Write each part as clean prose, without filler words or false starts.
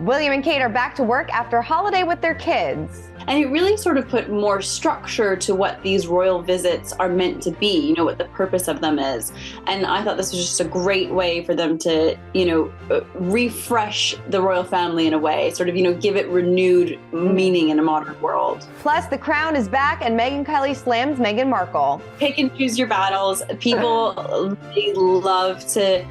William and Kate are back to work after a holiday with their kids. And it really sort of put more structure to what these royal visits are meant to be, what the purpose of them is. And I thought this was just a great way for them to, refresh the royal family in a way, sort of, give it renewed meaning in a modern world. Plus, The Crown is back and Megyn Kelly slams Meghan Markle. Pick and choose your battles. People, they love to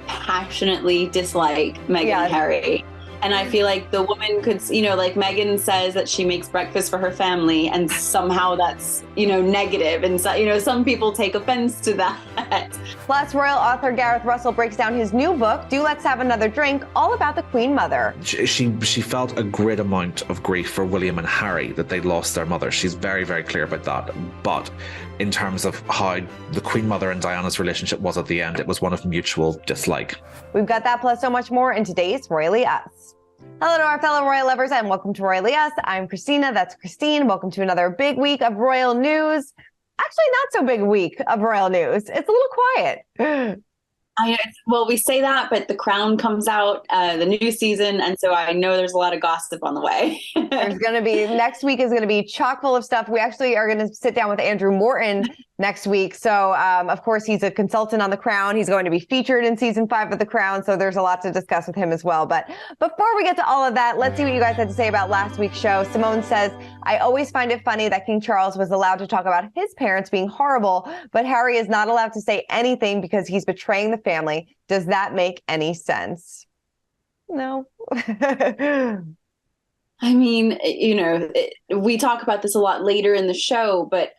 passionately dislike Meghan and Harry. And I feel like the woman could, like Megyn says that she makes breakfast for her family, and somehow that's, negative. And so, some people take offense to that. Plus, royal author Gareth Russell breaks down his new book, Do Let's Have Another Drink, all about the Queen Mother. She felt a great amount of grief for William and Harry that they lost their mother. She's very, very clear about that. But in terms of how the Queen Mother and Diana's relationship was at the end, it was one of mutual dislike. We've got that plus so much more in today's Royally Us. Hello to our fellow royal lovers and welcome to Royally Us. I'm Christina, that's Christine. Welcome to another big week of royal news. Actually, not so big week of royal news. It's a little quiet. Well, we say that, but The Crown comes out, the new season, and so I know there's a lot of gossip on the way. There's going to be, next week is going to be chock full of stuff. We actually are going to sit down with Andrew Morton next week. So, of course, he's a consultant on The Crown. He's going to be featured in season 5 of The Crown. So there's a lot to discuss with him as well. But before we get to all of that, let's see what you guys had to say about last week's show. Simone says, I always find it funny that King Charles was allowed to talk about his parents being horrible, but Harry is not allowed to say anything because he's betraying the family. Does that make any sense? No. I mean, we talk about this a lot later in the show, but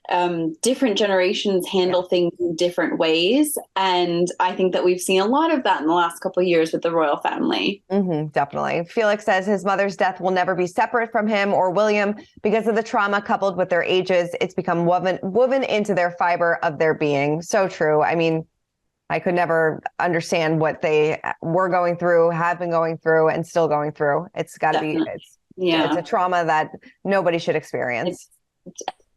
different generations handle things in different ways. And I think that we've seen a lot of that in the last couple of years with the royal family. Definitely. Felix says his mother's death will never be separate from him or William because of the trauma coupled with their ages. It's become woven into their fiber of their being. So true. I mean, I could never understand what they were going through, have been going through, and still going through. It's got to be, it's a trauma that nobody should experience.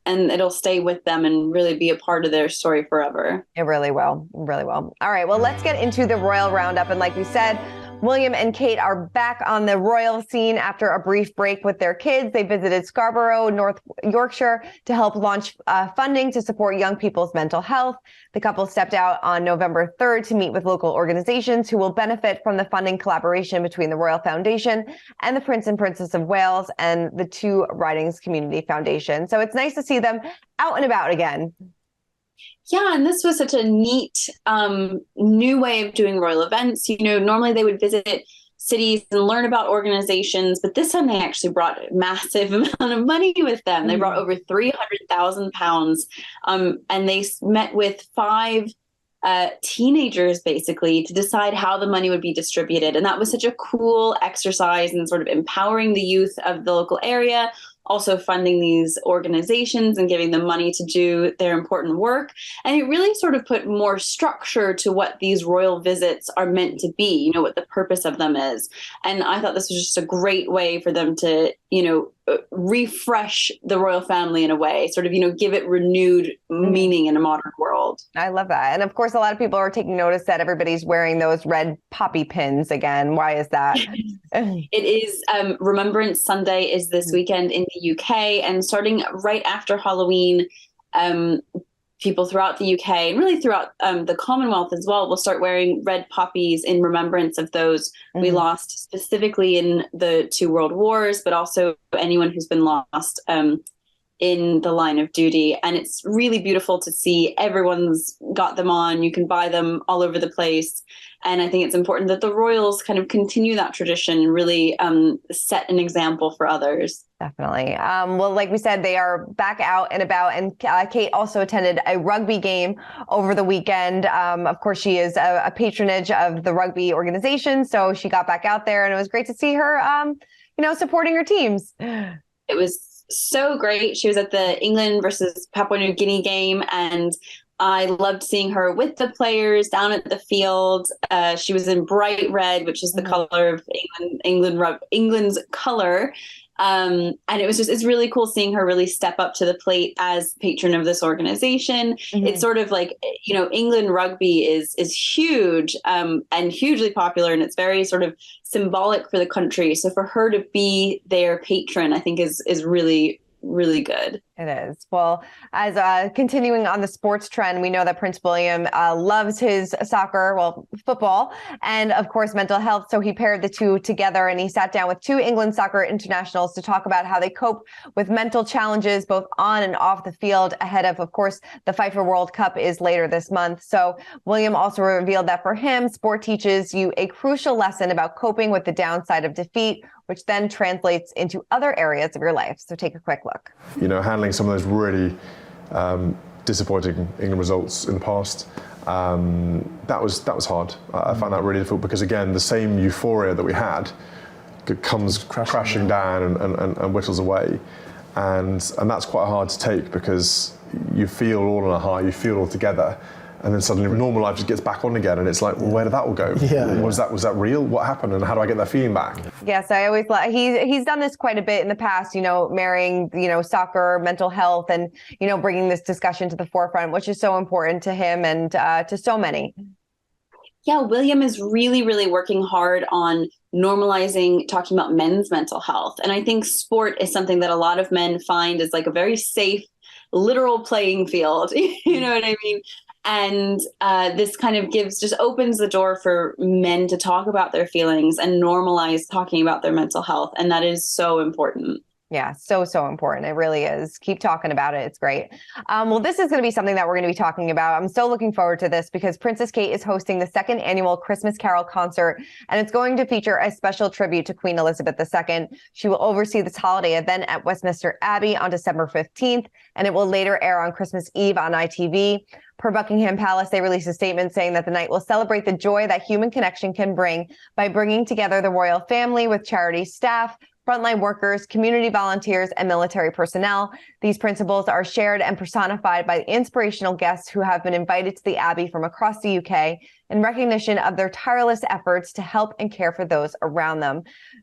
And it'll stay with them and really be a part of their story forever. It really will. Really will. All right. Well, let's get into the royal roundup. And like we said, William and Kate are back on the royal scene after a brief break with their kids. They visited Scarborough, North Yorkshire, to help launch funding to support young people's mental health. The couple stepped out on November 3rd to meet with local organizations who will benefit from the funding collaboration between the Royal Foundation and the Prince and Princess of Wales and the Two Ridings Community Foundation. So it's nice to see them out and about again. Yeah, and this was such a neat new way of doing royal events. Normally they would visit cities and learn about organizations, but this time they actually brought a massive amount of money with them. They brought over £300,000, and they met with 5 teenagers basically to decide how the money would be distributed. And that was such a cool exercise in sort of empowering the youth of the local area, also funding these organizations and giving them money to do their important work. And it really sort of put more structure to what these royal visits are meant to be, what the purpose of them is. And I thought this was just a great way for them to, refresh the royal family in a way, sort of, give it renewed meaning in a modern world. I love that. And of course, a lot of people are taking notice that everybody's wearing those red poppy pins again. Why is that? It is Remembrance Sunday is this weekend in the UK, and starting right after Halloween, people throughout the UK and really throughout the Commonwealth as well will start wearing red poppies in remembrance of those we lost, specifically in the 2 world wars, but also anyone who's been lost in the line of duty. And it's really beautiful to see everyone's got them on. You can buy them all over the place. And I think it's important that the royals kind of continue that tradition and really set an example for others. Definitely. Well, like we said, they are back out and about. And Kate also attended a rugby game over the weekend. Of course, she is a patronage of the rugby organization. So she got back out there and it was great to see her, supporting her teams. It was so great. She was at the England versus Papua New Guinea game, and I loved seeing her with the players down at the field. She was in bright red, which is the color of England's color. And it's really cool seeing her really step up to the plate as patron of this organization. It's sort of like, England rugby is huge and hugely popular, and it's very sort of symbolic for the country. So for her to be their patron, I think is really, really good. It is. Well, as continuing on the sports trend, we know that Prince William loves his football, and of course, mental health. So he paired the two together, and he sat down with two England soccer internationals to talk about how they cope with mental challenges, both on and off the field, ahead of course, the FIFA World Cup is later this month. So William also revealed that for him, sport teaches you a crucial lesson about coping with the downside of defeat, which then translates into other areas of your life. So take a quick look. Handling some of those really disappointing England results in the past, that was hard. I found that really difficult because, again, the same euphoria that we had comes crashing down and whittles away. And that's quite hard to take because you feel all on a high, you feel all together. And then suddenly normal life just gets back on again, and it's like, well, where did that all go? Was that real? What happened, and how do I get that feeling back? Yes, I always he's done this quite a bit in the past. Marrying soccer, mental health, and bringing this discussion to the forefront, which is so important to him and to so many. Yeah, William is really, really working hard on normalizing talking about men's mental health, and I think sport is something that a lot of men find is like a very safe, literal playing field. You know what I mean? And this kind of opens the door for men to talk about their feelings and normalize talking about their mental health. And that is so important. Yeah, so important. It really is. Keep talking about it. It's great. Well, this is going to be something that we're going to be talking about. I'm so looking forward to this because Princess Kate is hosting the second annual Christmas Carol concert, and it's going to feature a special tribute to Queen Elizabeth II. She will oversee this holiday event at Westminster Abbey on December 15th, and it will later air on Christmas Eve on ITV. Per Buckingham Palace, they released a statement saying that the night will celebrate the joy that human connection can bring by bringing together the royal family with charity staff, frontline workers, community volunteers, and military personnel. These principles are shared and personified by inspirational guests who have been invited to the Abbey from across the UK in recognition of their tireless efforts to help and care for those around them.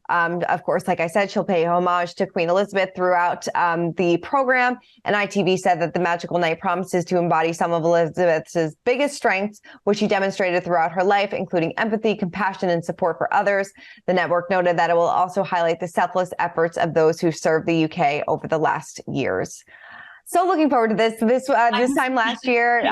Of course, like I said, she'll pay homage to Queen Elizabeth throughout the program. And ITV said that the magical night promises to embody some of Elizabeth's biggest strengths, which she demonstrated throughout her life, including empathy, compassion, and support for others. The network noted that it will also highlight the selfless efforts of those who served the UK over the last years. So looking forward to this time last year,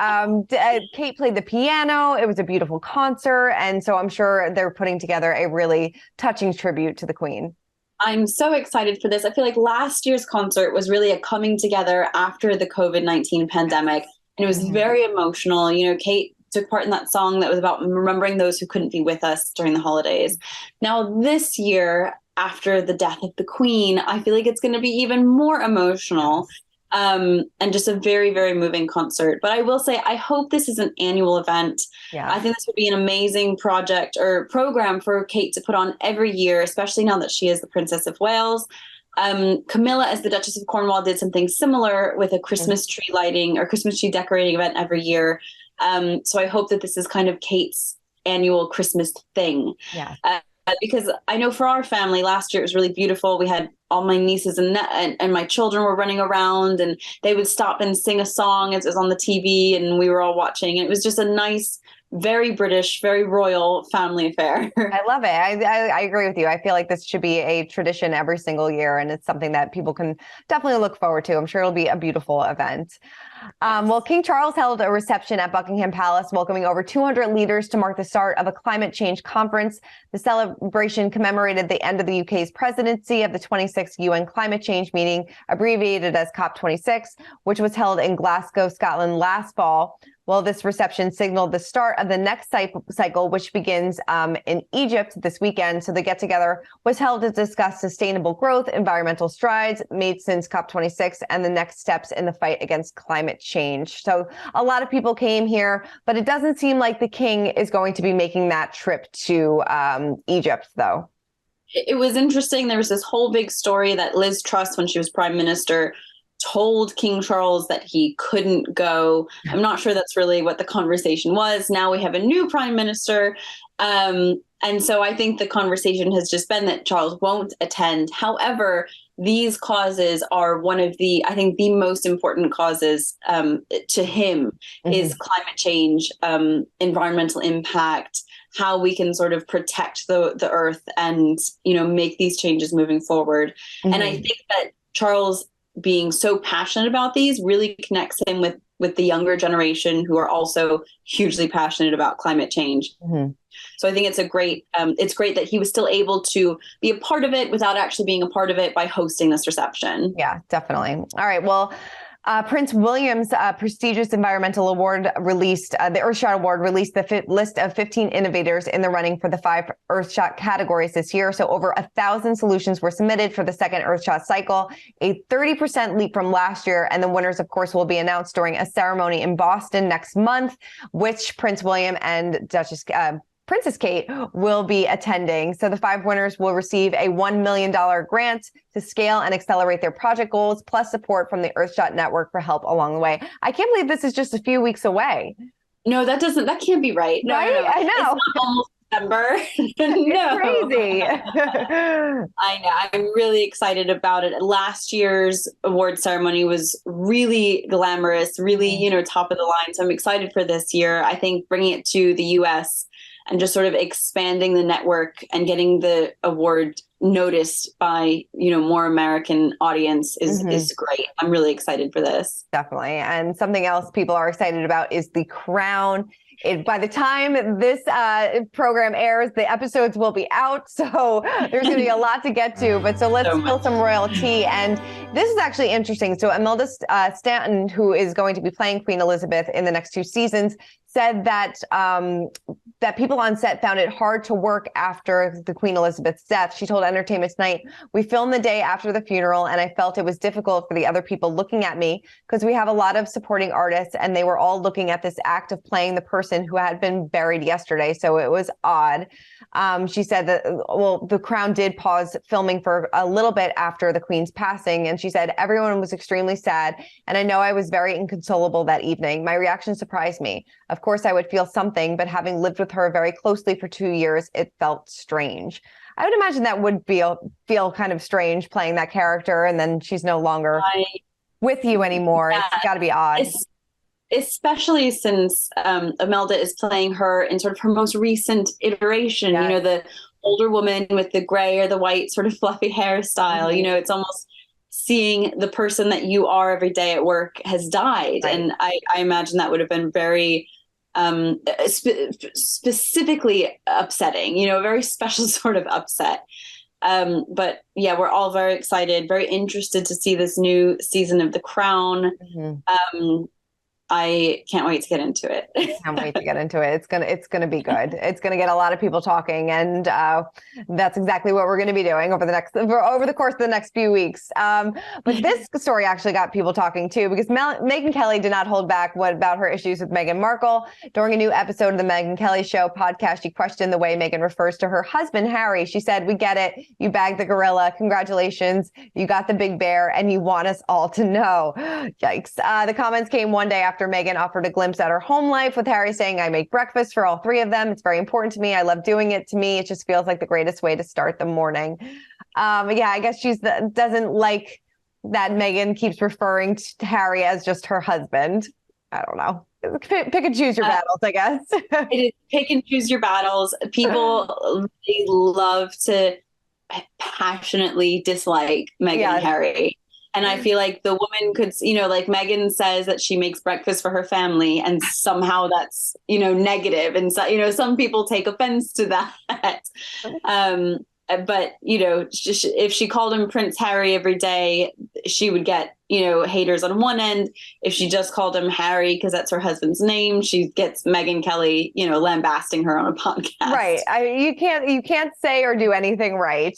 Kate played the piano. It was a beautiful concert. And so I'm sure they're putting together a really touching tribute to the Queen. I'm so excited for this. I feel like last year's concert was really a coming together after the COVID-19 pandemic. And it was very emotional. Kate took part in that song that was about remembering those who couldn't be with us during the holidays. Now this year, after the death of the Queen, I feel like it's going to be even more emotional. And just a very, very moving concert. But I will say, I hope this is an annual event. Yeah. I think this would be an amazing project or program for Kate to put on every year, especially now that she is the Princess of Wales. Camilla, as the Duchess of Cornwall, did something similar with a Christmas tree lighting or Christmas tree decorating event every year. So I hope that this is kind of Kate's annual Christmas thing. Yeah. Because I know for our family, last year it was really beautiful. We had all my nieces and my children were running around, and they would stop and sing a song as it was on the TV, and we were all watching. And it was just a nice, very British, very royal family affair. I love it. I agree with you. I feel like this should be a tradition every single year, and it's something that people can definitely look forward to. I'm sure it'll be a beautiful event. Well, King Charles held a reception at Buckingham Palace, welcoming over 200 leaders to mark the start of a climate change conference. The celebration commemorated the end of the UK's presidency of the 26th UN climate change meeting, abbreviated as COP26, which was held in Glasgow, Scotland last fall. Well, this reception signaled the start of the next cycle, which begins in Egypt this weekend. So the get-together was held to discuss sustainable growth, environmental strides made since COP26, and the next steps in the fight against climate change. So a lot of people came here, but it doesn't seem like the king is going to be making that trip to Egypt, though. It was interesting. There was this whole big story that Liz Truss, when she was prime minister, told King Charles that he couldn't go. I'm not sure that's really what the conversation was. Now we have a new prime minister. And so I think the conversation has just been that Charles won't attend. However, these causes are one of the, I think, the most important causes to him is climate change, environmental impact, how we can sort of protect the earth and, make these changes moving forward. And I think that Charles being so passionate about these really connects him with the younger generation who are also hugely passionate about climate change. So I think it's great that he was still able to be a part of it without actually being a part of it by hosting this reception. Yeah, definitely. All right. Well, Prince William's prestigious environmental award released, the Earthshot Award released the list of 15 innovators in the running for the 5 Earthshot categories this year. So over 1,000 solutions were submitted for the second Earthshot cycle, a 30% leap from last year. And the winners, of course, will be announced during a ceremony in Boston next month, which Prince William and Princess Kate will be attending. So the 5 winners will receive a $1 million grant to scale and accelerate their project goals, plus support from the Earthshot Network for help along the way. I can't believe this is just a few weeks away. No, that can't be right. No, right? No. I know. It's not almost December. No. It's crazy. I know. I'm really excited about it. Last year's award ceremony was really glamorous, really, top of the line. So I'm excited for this year. I think bringing it to the US and just sort of expanding the network and getting the award noticed by, more American audience is great. I'm really excited for this. Definitely. And something else people are excited about is The Crown. By the time this program airs, the episodes will be out. So there's going to be a lot to get to. But so let's spill some royal tea. And this is actually interesting. So Imelda Stanton, who is going to be playing Queen Elizabeth in the next 2 seasons, said that that people on set found it hard to work after the Queen Elizabeth's death. She told Entertainment Tonight, "We filmed the day after the funeral, and I felt it was difficult for the other people looking at me because we have a lot of supporting artists, and they were all looking at this act of playing the person who had been buried yesterday. So it was odd." She said that, The Crown did pause filming for a little bit after the Queen's passing. And she said, "Everyone was extremely sad. And I know I was very inconsolable that evening. My reaction surprised me. Of course, I would feel something, but having lived with her very closely for 2 years, it felt strange." I would imagine that would feel kind of strange playing that character. And then she's no longer with you anymore. Yeah, it's got to be odd. Especially since Imelda is playing her in sort of her most recent iteration, Yes. The older woman with the gray or the white sort of fluffy hairstyle, it's almost seeing the person that you are every day at work has died. Right. And I imagine that would have been very specifically upsetting, a very special sort of upset. But yeah, we're all very excited, very interested to see this new season of The Crown. I can't wait to get into it. Can't wait to get into it. It's gonna be good. It's gonna get a lot of people talking, and that's exactly what we're gonna be doing over the course of the next few weeks. But this story actually got people talking too, because Megyn Kelly did not hold back about her issues with Meghan Markle. During a new episode of the Megyn Kelly Show podcast, she questioned the way Meghan refers to her husband Harry. She said, "We get it. You bagged the gorilla. Congratulations. You got the big bear, and you want us all to know." Yikes! The comments came one day after Megyn offered a glimpse at her home life, with Harry saying, "I make breakfast for all 3 of them. It's very important to me. I love doing it. To me, it just feels like the greatest way to start the morning." Yeah, I guess she doesn't like that Megyn keeps referring to Harry as just her husband. I don't know. Pick and choose your battles, I guess. It is pick and choose your battles. People, they love to passionately dislike Meghan and Harry. And I feel like the woman could, like Megyn says that she makes breakfast for her family, and somehow that's, negative. And so, some people take offense to that. But, if she called him Prince Harry every day, she would get, haters on one end. If she just called him Harry because that's her husband's name, she gets Megyn Kelly, lambasting her on a podcast. Right. You can't say or do anything right.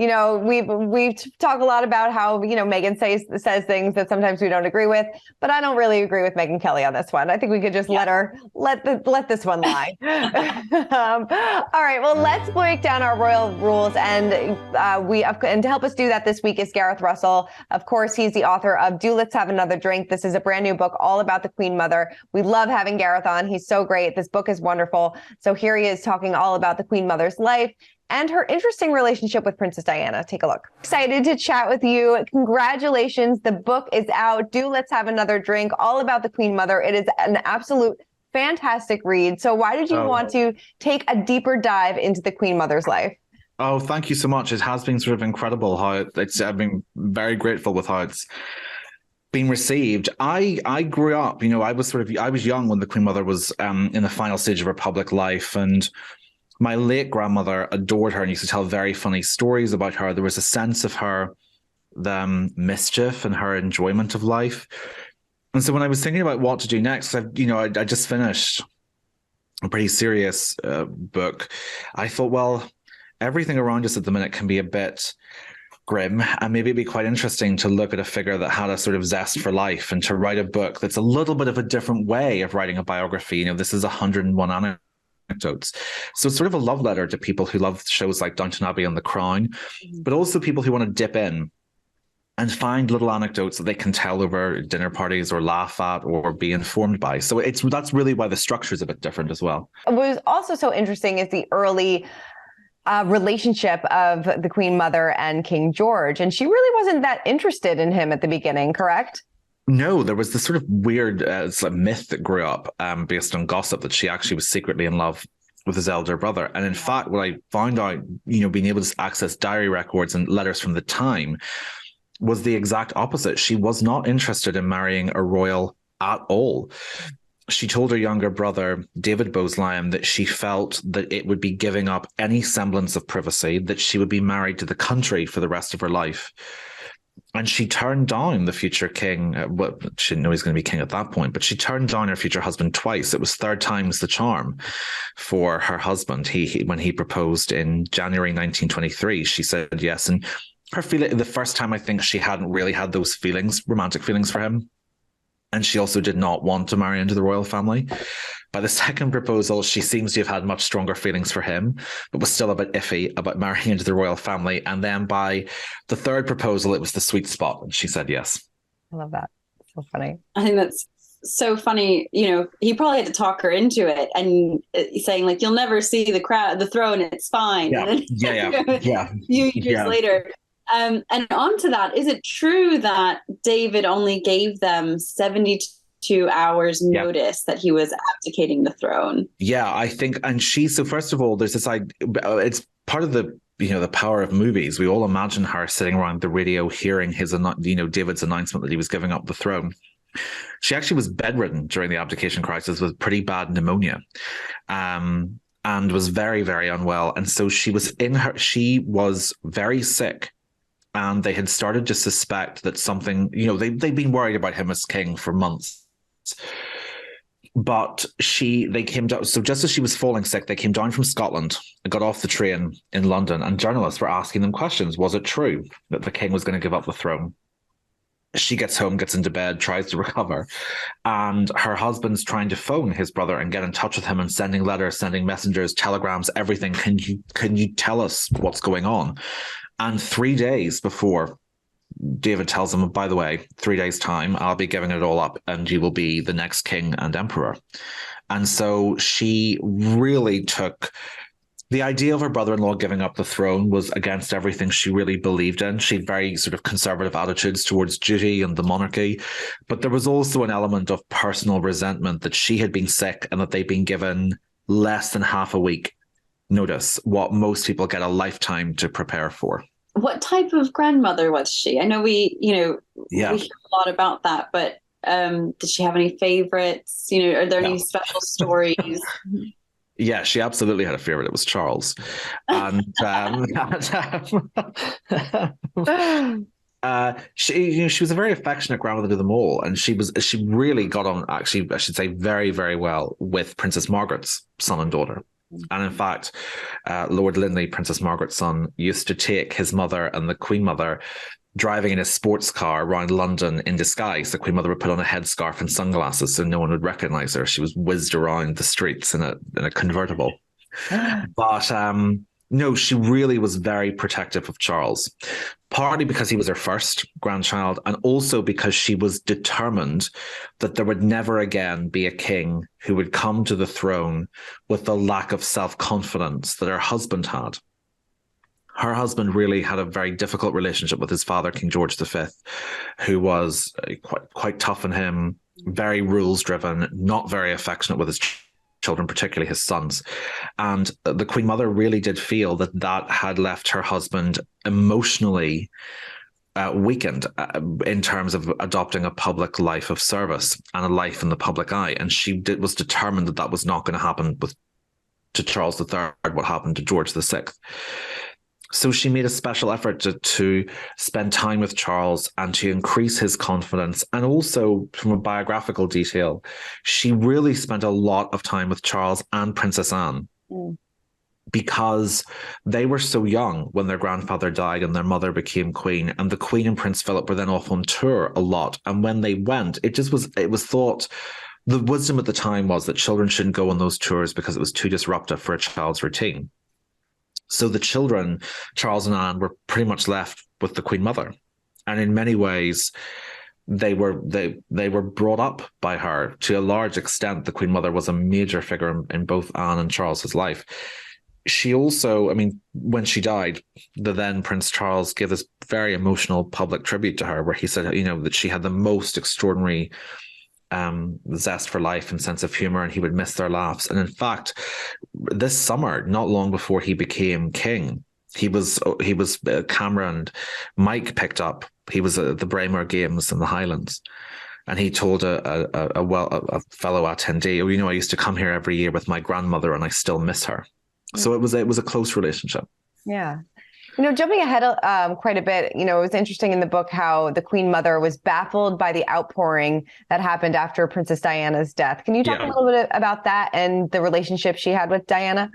we've talked a lot about how, Megyn says things that sometimes we don't agree with, but I don't really agree with Megyn Kelly on this one. I think we could just let this one lie. All right, well, let's break down our royal rules, and to help us do that this week is Gareth Russell. Of course, he's the author of Do Let's Have Another Drink. This is a brand new book all about the Queen Mother. We love having Gareth on. He's so great. This book is wonderful. So here he is talking all about the Queen Mother's life and her interesting relationship with Princess Diana. Take a look. Excited to chat with you. Congratulations. The book is out. Do Let's Have Another Drink, all about the Queen Mother. It is an absolute fantastic read. So why did you want to take a deeper dive into the Queen Mother's life? Oh, thank you so much. It has been sort of incredible how I've been very grateful with how it's been received. I grew up, I was young when the Queen Mother was in the final stage of her public life, and my late grandmother adored her and used to tell very funny stories about her. There was a sense of her, the mischief and her enjoyment of life. And so when I was thinking about what to do next, I just finished a pretty serious book. I thought, well, everything around us at the minute can be a bit grim, and maybe it'd be quite interesting to look at a figure that had a sort of zest for life and to write a book that's a little bit of a different way of writing a biography. This is 101 anecdotes. So it's sort of a love letter to people who love shows like Downton Abbey and The Crown, but also people who want to dip in and find little anecdotes that they can tell over dinner parties or laugh at or be informed by. So that's really why the structure is a bit different as well. What was also so interesting is the early relationship of the Queen Mother and King George. And she really wasn't that interested in him at the beginning, correct? No, there was this sort of weird myth that grew up based on gossip that she actually was secretly in love with his elder brother. And in fact, what I found out, being able to access diary records and letters from the time was the exact opposite. She was not interested in marrying a royal at all. She told her younger brother, David Bowes-Lyon, that she felt that it would be giving up any semblance of privacy, that she would be married to the country for the rest of her life. And she turned down the future king. She didn't know he was going to be king at that point, but she turned down her future husband twice. It was third time's the charm for her husband. When he proposed in January 1923, she said yes. And her feeling, the first time, I think she hadn't really had those feelings, romantic feelings for him. And she also did not want to marry into the royal family. By the second proposal, she seems to have had much stronger feelings for him, but was still a bit iffy about marrying into the royal family. And then by the third proposal, it was the sweet spot, and she said yes. I love that. So funny. I think that's so funny. He probably had to talk her into it and saying, like, you'll never see the throne, it's fine. Yeah, and then, yeah. A few years later. And on to that, is it true that David only gave them 72 hours notice that he was abdicating the throne? Yeah, I think, and so first of all, there's this idea, it's part of the, the power of movies. We all imagine her sitting around the radio hearing David's announcement that he was giving up the throne. She actually was bedridden during the abdication crisis with pretty bad pneumonia. And was very, very unwell. And so she was very sick. And they had started to suspect that something, they'd been worried about him as king for months. But they came down. So just as she was falling sick, they came down from Scotland and got off the train in London. And journalists were asking them questions. Was it true that the king was going to give up the throne? She gets home, gets into bed, tries to recover. And her husband's trying to phone his brother and get in touch with him and sending letters, sending messengers, telegrams, everything. Can you tell us what's going on? And 3 days before, David tells him, by the way, 3 days' time, I'll be giving it all up and you will be the next king and emperor. And so she really took the idea of her brother-in-law giving up the throne was against everything she really believed in. She had very sort of conservative attitudes towards duty and the monarchy. But there was also an element of personal resentment that she had been sick and that they'd been given less than half a week notice, what most people get a lifetime to prepare for. What type of grandmother was she? I know we hear a lot about that, but did she have any favorites? Are there any special stories? Yeah, she absolutely had a favorite. It was Charles. And she was a very affectionate grandmother to them all. And she really got on, actually, I should say, very, very well with Princess Margaret's son and daughter. And in fact, Lord Linley, Princess Margaret's son, used to take his mother and the Queen Mother driving in a sports car around London in disguise. The Queen Mother would put on a headscarf and sunglasses so no one would recognize her. She was whizzed around the streets in a convertible. But no, she really was very protective of Charles, partly because he was her first grandchild, and also because she was determined that there would never again be a king who would come to the throne with the lack of self-confidence that her husband had. Her husband really had a very difficult relationship with his father, King George V, who was quite tough on him, very rules-driven, not very affectionate with his children, particularly his sons. And the Queen Mother really did feel that had left her husband emotionally weakened in terms of adopting a public life of service and a life in the public eye. And she was determined that was not going to happen to Charles III, what happened to George VI. So she made a special effort to spend time with Charles and to increase his confidence. And also, from a biographical detail, she really spent a lot of time with Charles and Princess Anne because they were so young when their grandfather died and their mother became queen. And the Queen and Prince Philip were then off on tour a lot. And when they went, it was thought, the wisdom at the time was that children shouldn't go on those tours because it was too disruptive for a child's routine. So the children, Charles and Anne, were pretty much left with the Queen Mother. And in many ways, they were brought up by her. To a large extent, the Queen Mother was a major figure in both Anne and Charles's life. She also, when she died, the then Prince Charles gave this very emotional public tribute to her, where he said, that she had the most extraordinary zest for life and sense of humor, and he would miss their laughs. And in fact, this summer, not long before he became king, he was camera and mic picked up. He was at the Braemar Games in the Highlands, and he told a fellow attendee, I used to come here every year with my grandmother, and I still miss her. So it was a close relationship. Yeah. Jumping ahead quite a bit, it was interesting in the book how the Queen Mother was baffled by the outpouring that happened after Princess Diana's death. Can you talk a little bit about that and the relationship she had with Diana?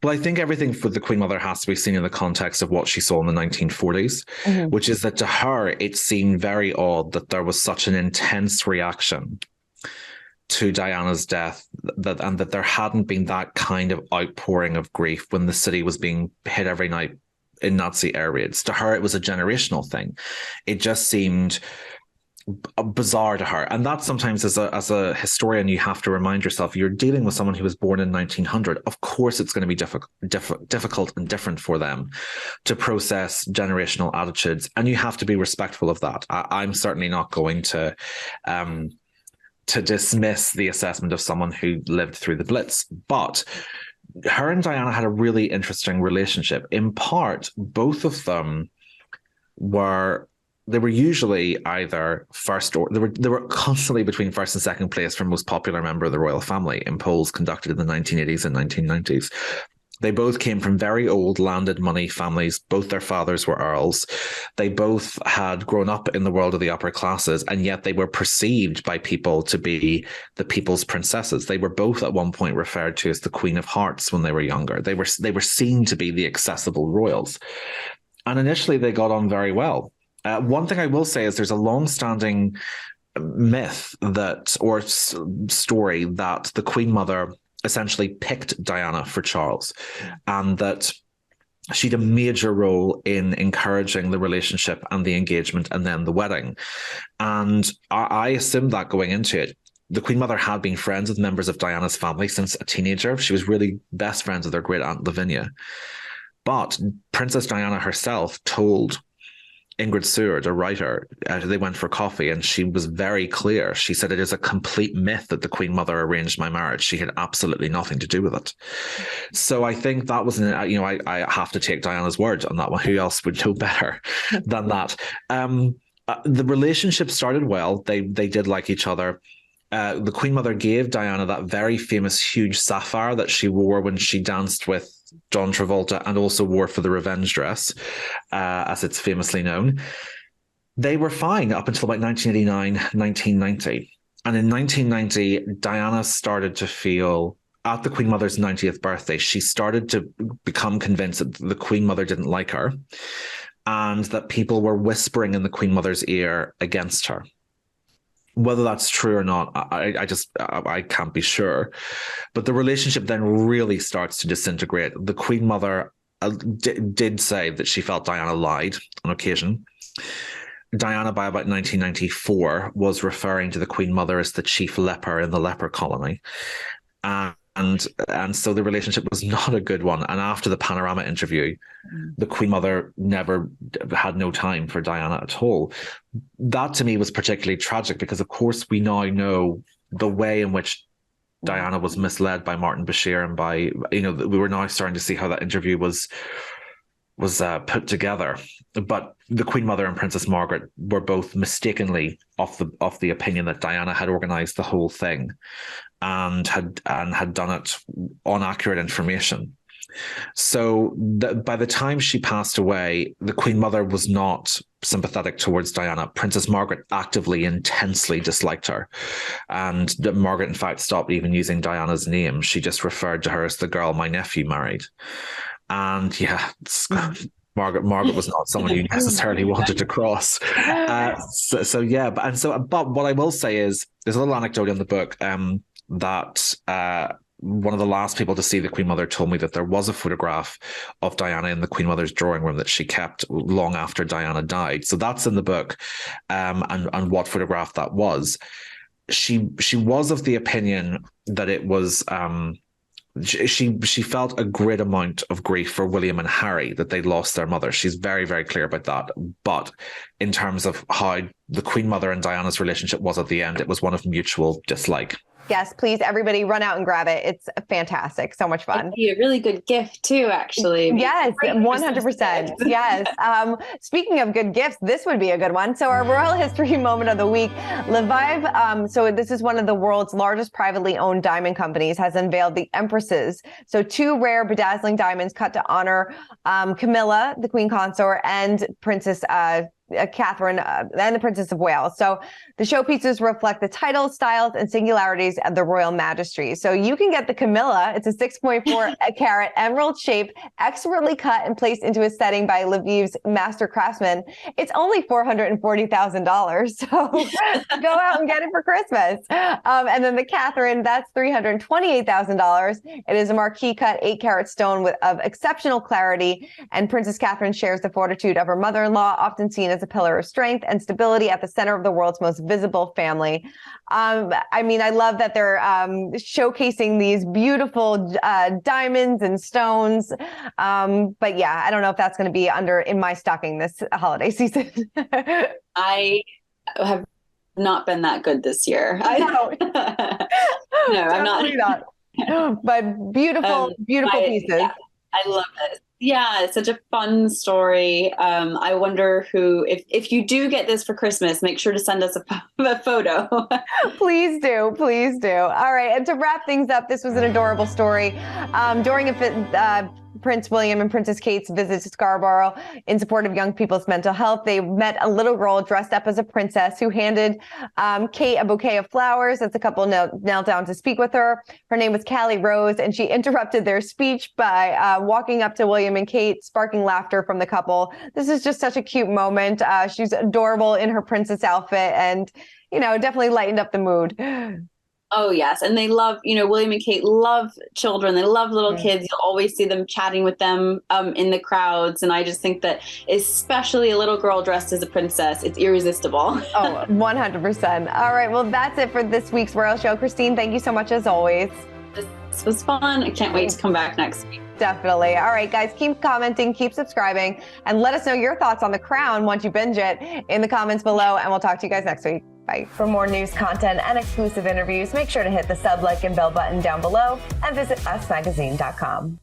Well, I think everything for the Queen Mother has to be seen in the context of what she saw in the 1940s, which is that to her, it seemed very odd that there was such an intense reaction to Diana's death, and that there hadn't been that kind of outpouring of grief when the city was being hit every night in Nazi air raids. To her, it was a generational thing. It just seemed bizarre to her. And that sometimes, as a historian, you have to remind yourself, you're dealing with someone who was born in 1900. Of course, it's going to be difficult and different for them to process generational attitudes. And you have to be respectful of that. I'm certainly not going to dismiss the assessment of someone who lived through the Blitz. But her and Diana had a really interesting relationship. In part, both of them were usually either first, or they were constantly between first and second place for most popular member of the royal family in polls conducted in the 1980s and 1990s. They both came from very old landed money families. Both their fathers were earls. They both had grown up in the world of the upper classes, and yet they were perceived by people to be the people's princesses. They were both at one point referred to as the Queen of Hearts when they were younger. They were seen to be the accessible royals. And initially they got on very well. One thing I will say is there's a long-standing myth or story that the Queen Mother essentially picked Diana for Charles, and that she had a major role in encouraging the relationship and the engagement and then the wedding. And I assumed that going into it. The Queen Mother had been friends with members of Diana's family since a teenager. She was really best friends with her great aunt Lavinia. But Princess Diana herself told Ingrid Seward, a writer, they went for coffee, and she was very clear. She said, it is a complete myth that the Queen Mother arranged my marriage. She had absolutely nothing to do with it. So I think that was, I have to take Diana's word on that one. Who else would know better than that? The relationship started well. They did like each other. The Queen Mother gave Diana that very famous huge sapphire that she wore when she danced with John Travolta, and also wore for the revenge dress, as it's famously known. They were fine up until about 1989, 1990. And in 1990, Diana started to feel at the Queen Mother's 90th birthday, she started to become convinced that the Queen Mother didn't like her and that people were whispering in the Queen Mother's ear against her. Whether that's true or not, I can't be sure. But the relationship then really starts to disintegrate. The Queen Mother did say that she felt Diana lied on occasion. Diana, by about 1994, was referring to the Queen Mother as the chief leper in the leper colony. And so the relationship was not a good one. And after the Panorama interview, the Queen Mother never had no time for Diana at all. That to me was particularly tragic because, of course, we now know the way in which Diana was misled by Martin Bashir and by, we were now starting to see how that interview was put together. But the Queen Mother and Princess Margaret were both mistakenly of the opinion that Diana had organized the whole thing and had done it on accurate information. So by the time she passed away, the Queen Mother was not sympathetic towards Diana. Princess Margaret actively, intensely disliked her. And Margaret, in fact, stopped even using Diana's name. She just referred to her as the girl my nephew married. And yeah, Margaret was not someone you necessarily wanted to cross. But what I will say is, there's a little anecdote in the book that one of the last people to see the Queen Mother told me that there was a photograph of Diana in the Queen Mother's drawing room that she kept long after Diana died. So that's in the book, and what photograph that was. She was of the opinion that it was. She felt a great amount of grief for William and Harry that they lost their mother. She's very, very clear about that. But in terms of how the Queen Mother and Diana's relationship was at the end, it was one of mutual dislike. Yes, please, everybody run out and grab it. It's fantastic. So much fun. It'd be a really good gift too, actually. Yes, 100%. Yes. Speaking of good gifts, this would be a good one. So our Royal History Moment of the Week, Lviv. So this is one of the world's largest privately owned diamond companies, has unveiled the Empresses. So 2 rare bedazzling diamonds cut to honor Camilla, the Queen Consort, and Princess Catherine and the Princess of Wales. So the showpieces reflect the titles, styles, and singularities of the royal majesty. So you can get the Camilla. It's a 6.4 carat emerald shape, expertly cut and placed into a setting by Lviv's master craftsman. It's only $440,000. So go out and get it for Christmas. And then the Catherine, that's $328,000. It is a marquee cut 8 carat stone of exceptional clarity. And Princess Catherine shares the fortitude of her mother-in-law, often seen as a pillar of strength and stability at the center of the world's most visible family. I mean, I love that they're showcasing these beautiful diamonds and stones. But yeah, I don't know if that's going to be in my stocking this holiday season. I have not been that good this year. No, I'm not. But beautiful pieces. Yeah, I love it. Yeah, it's such a fun story. I wonder if you do get this for Christmas, make sure to send us a photo. Please do. Please do. All right. And to wrap things up, this was an adorable story. During Prince William and Princess Kate's visit to Scarborough in support of young people's mental health, they met a little girl dressed up as a princess who handed Kate a bouquet of flowers as the couple knelt down to speak with her. Her name was Callie Rose, and she interrupted their speech by walking up to William and Kate, sparking laughter from the couple. This is just such a cute moment. She's adorable in her princess outfit and, definitely lightened up the mood. Oh, yes. And they love, William and Kate love children. They love little kids. You'll always see them chatting with them in the crowds. And I just think that especially a little girl dressed as a princess, it's irresistible. Oh, 100%. All right. Well, that's it for this week's Royal Show. Christine, thank you so much as always. This was fun. I can't wait to come back next week. Definitely. All right, guys, keep commenting, keep subscribing, and let us know your thoughts on The Crown once you binge it in the comments below. And we'll talk to you guys next week. Bye. For more news content and exclusive interviews, make sure to hit the sub, like, and bell button down below and visit usmagazine.com.